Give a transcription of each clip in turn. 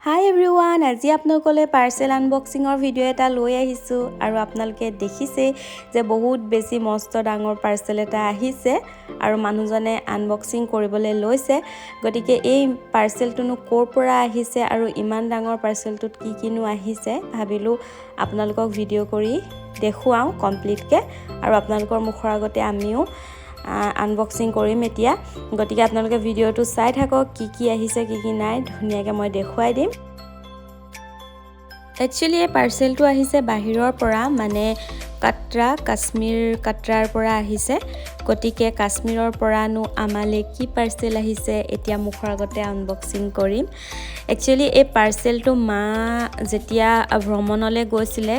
Hi everyone, আজি আপোনালোকলৈ পাৰ্সেল আনবক্সিংৰ video এটা লৈ আহিছো আৰু আপোনালোকে দেখিছে যে বহুত বেছি মস্ত ডাঙৰ পাৰ্সেল এটা আহিছে আৰু মানুহজনে আনবক্সিং কৰিবলৈ লৈছে গতিকে এই পাৰ্সেলটোনো ক'ৰ পৰা আহিছে আৰু ইমান ডাঙৰ পাৰ্সেলটোত কি কিনো আহিছে ভাবিলো আপোনালোকক ভিডিও কৰি দেখুৱাও কমপ্লিটকে আৰু আপোনালোকৰ মুখৰ আগতে আমিও আনবক্সিং কৰিম এতিয়া গতিকে আপোনালোকে ভিডিওটো চাই থাকক কি আহিছে কি নাই ধুনিয়াকৈ মই দেখুৱাই দিম একচুয়ালি এই পাৰ্সেলটো আহিছে বাহিৰৰ পৰা মানে কাশ্মীৰ কাটৰাৰ পৰা আহিছে গতিকে কাশ্মীৰৰ পৰানো আমালে কি পাৰ্সেল আহিছে এতিয়া মুখৰ আগতে আনবক্সিং কৰিম একচুয়ালি এই পাৰ্সেলটো মা যেতিয়া ভ্ৰমণলৈ গৈছিলে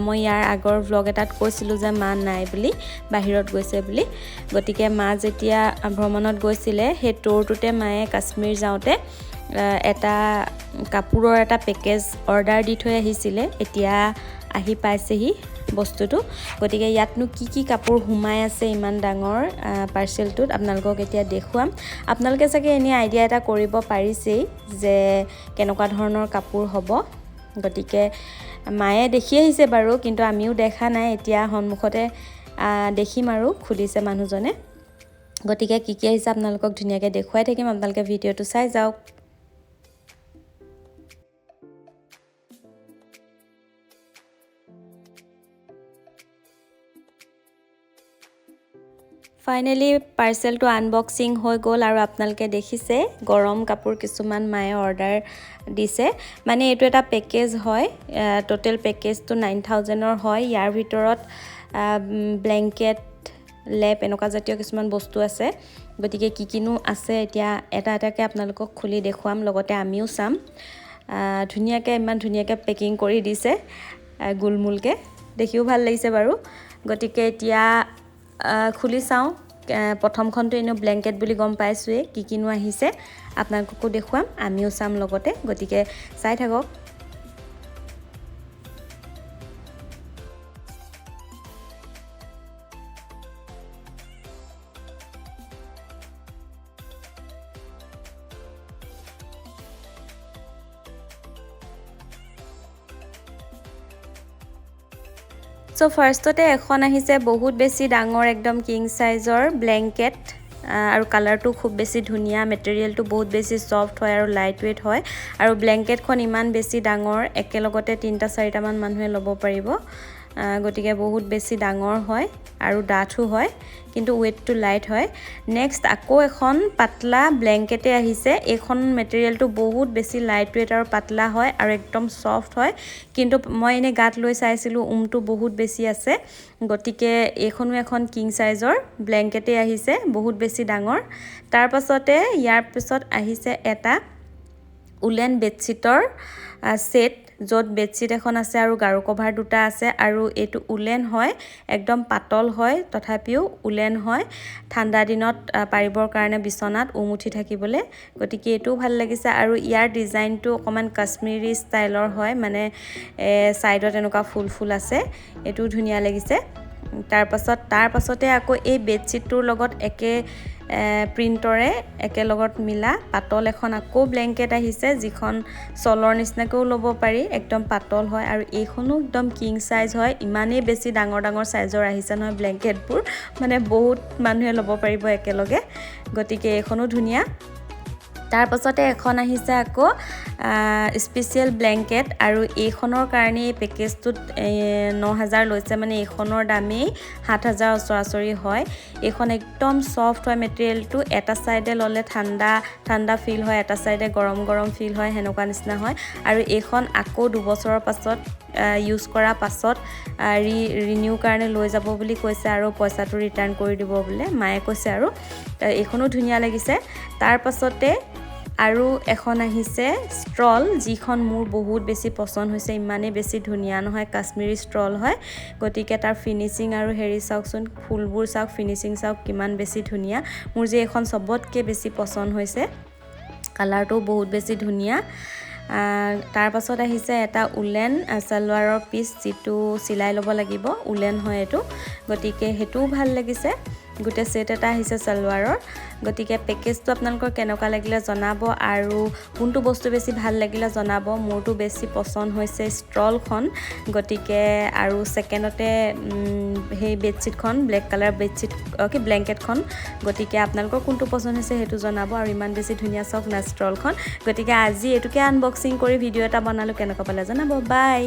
মই ইয়াৰ আগৰ ব্লগ এটাত কৈছিলো যে মা নাই বুলি বাহিৰত গৈছে বুলি গতিকে মা যেতিয়া ভ্ৰমণত গৈছিলে সেই টুৰটোতে মায়ে কাশ্মীৰ যাওঁতে এটা কাপোৰৰ এটা পেকেজ অৰ্ডাৰ দি থৈ আহিছিলে এতিয়া আহি পাইছেহি বস্তুটো গতিকে ইয়াতনো কি কাপোৰ হুমাই আছে ইমান ডাঙৰ পাৰ্সেলটোত আপোনালোকক এতিয়া দেখুৱাম আপোনালোকে চাগে এনে আইডিয়া এটা কৰিব পাৰিছেই যে কেনেকুৱা ধৰণৰ কাপোৰ হ'ব গতিকে মায়ে দেখি আহিছে বাৰু কিন্তু আমিও দেখা নাই এতিয়া সন্মুখতে দেখিম আৰু খুলিছে মানুহজনে গতিকে কি আহিছে আপোনালোকক ধুনীয়াকৈ দেখুৱাই থাকিম আপোনালোকে ভিডিওটো চাই যাওক ফাইনালি পাৰ্সেলটো আনবক্সিং হৈ গ'ল আৰু আপোনালোকে দেখিছে গৰম কাপোৰ কিছুমান মায়ে অৰ্ডাৰ দিছে মানে এইটো এটা পেকেজ হয় টোটাল পেকেজটো 9000ৰ হয় ইয়াৰ ভিতৰত ব্ল্যাঙ্কেট লেপ এনেকুৱা জাতীয় কিছুমান বস্তু আছে গতিকে কিনো আছে এতিয়া এটা এটাকে আপোনালোকক খুলি দেখুৱাম লগতে আমিও চাম ধুনীয়াকৈ ইমান ধুনীয়াকৈ পেকিং কৰি দিছে গুলমুলকে দেখিও ভাল লাগিছে বাৰু গতিকে এতিয়া খুলি চাওঁ প্ৰথমখনটো এনো ব্ল্যাঙ্কেট বুলি গম পাইছোৱে কিনো আহিছে আপোনালোককো দেখুৱাম আমিও চাম লগতে গতিকে চাই থাকক সো ফাৰ্ষ্টতে এখন আহিছে বহুত বেছি ডাঙৰ একদম কিং সাইজৰ ব্ল্যাঙ্কেট আৰু কালাৰটো খুব বেছি ধুনিয়া মেটেৰিয়েলটো বহুত বেছি সফট হয় আৰু লাইট ওয়েট হয় আৰু ব্ল্যাঙ্কেটখন ইমান বেছি ডাঙৰ একেলগতে 3-4টা মান মানুহে ল'ব পাৰিব গতিকে বহুত বেছি ডাঙৰ হয় আৰু ডাঠো হয় কিন্তু ওয়েটটো লাইট হয় নেক্সট আকৌ এখন পাতলা ব্ল্যাঙ্কেটে আহিছে এইখন মেটেৰিয়েলটো বহুত বেছি লাইট ওয়েট আৰু পাতলা হয় আৰু একদম সফট হয় কিন্তু মই এনে গাত লৈ চাইছিলো উমটো বহুত বেছি আছে গতিকে এইখনো এখন কিং সাইজৰ ব্ল্যাঙ্কেটে আহিছে বহুত বেছি ডাঙৰ তাৰ পাছতে ইয়াৰ পিছত আহিছে এটা উলেন বেডশিটৰ সেট য'ত বেডশিট এখন আছে আৰু গাৰু কভাৰ দুটা আছে আৰু এটো উলেন হয় একদম পাতল হয় তথাপিও উলেন হয় ঠাণ্ডা দিনত পাৰিবৰ কাৰণে বিছনাত উমুঠি থাকিবলৈ গতিকে এটো ভাল লাগিছে আৰু ইয়াৰ ডিজাইনটো অকমান কাশ্মীৰী ষ্টাইলৰ হয় মানে সাইডত এনেকুৱা ফুল আছে এটো ধুনিয়া লাগিছে তাৰ পাছতে আকৌ এই বেডশিটটোৰ লগত একে প্ৰিন্টৰে একে লগত মিলা পাতল এখন আকৌ ব্ল্যাঙ্কেট আহিছে যিখন সলৰ নিচিনাকৈ ল'ব পাৰি একদম পাতল হয় আৰু এইখনো একদম কিং সাইজ হয় ইমানেই বেছি ডাঙৰ সাইজৰ আহিছে নহয় ব্ল্যাঙ্কেটবোৰ মানে বহুত মানুহে ল'ব পাৰিব একেলগে গতিকে এইখনো ধুনিয়া তাৰ পাছতে এখন আহিছে আকৌ স্পেশাল ব্ল্যাঙ্কেট আৰু এইখনৰ কাৰণে এই পেকেজটোত 9000 লৈছে মানে এইখনৰ দামেই 7000 ওচৰাচৰি হয় এইখন একদম সফট হয় মেটেৰিয়েলটো এটা সাইডে ললে ঠাণ্ডা ফিল হয় এটা সাইডে গৰম ফিল হয় হেনেকুৱা নিচিনা হয় আৰু এইখন আকৌ 2 বছৰৰ পাছত ইউজ কৰা পাছত ৰিনিউ কাৰণে লৈ যাব বুলি কৈছে আৰু পইচাটো ৰিটাৰ্ণ কৰি দিব বুলি মায়ে কৈছে আৰু এইখনো ধুনিয়া লাগিছে তাৰ পাছতে আৰু এখন আহিছে ষ্ট্ৰল যিখন মোৰ বহুত বেছি পছন্দ হৈছে ইমানে বেছি ধুনিয়া নহয় কাশ্মীৰী ষ্ট্ৰল হয় গতিকে তাৰ ফিনিশিং আৰু হেৰি চাওকচোন ফুলবোৰ চাওক ফিনিশিং চাওক কিমান বেছি ধুনিয়া মোৰ যে এখন সবতকৈ বেছি পছন্দ হৈছে কালাৰটো বহুত বেছি ধুনিয়া তাৰ পাছত আহিছে এটা উলেন সালোৱাৰৰ পিস যিটো সিলাই ল'ব লাগিব উলেন হয় এটো গতিকে হেতু ভাল লাগিছে গোটে সেট এটা আহিছে সালোৱাৰৰ গতিকে পেকেজটো আপোনালোকৰ কেনেকুৱা লাগিলে জনাব আৰু কোনটো বস্তু বেছি ভাল লাগিলে জনাব মোৰটো বেছি পছন্দ হৈছে ষ্ট্ৰলখন গতিকে আৰু সেকেন্ডতে সেই বেডশিটখন ব্লেক কালাৰ বেডশিট কি ব্ল্যাঙ্কেটখন গতিকে আপোনালোকৰ কোনটো পছন্দ হৈছে হেতু জনাব আৰু ইমান বেছি ধুনিয়া সফট না ষ্ট্ৰলখন গতিকে আজি এটুকে আনবক্সিং কৰি ভিডিও এটা বনালো কেনেকুৱা পালে জনাব বাই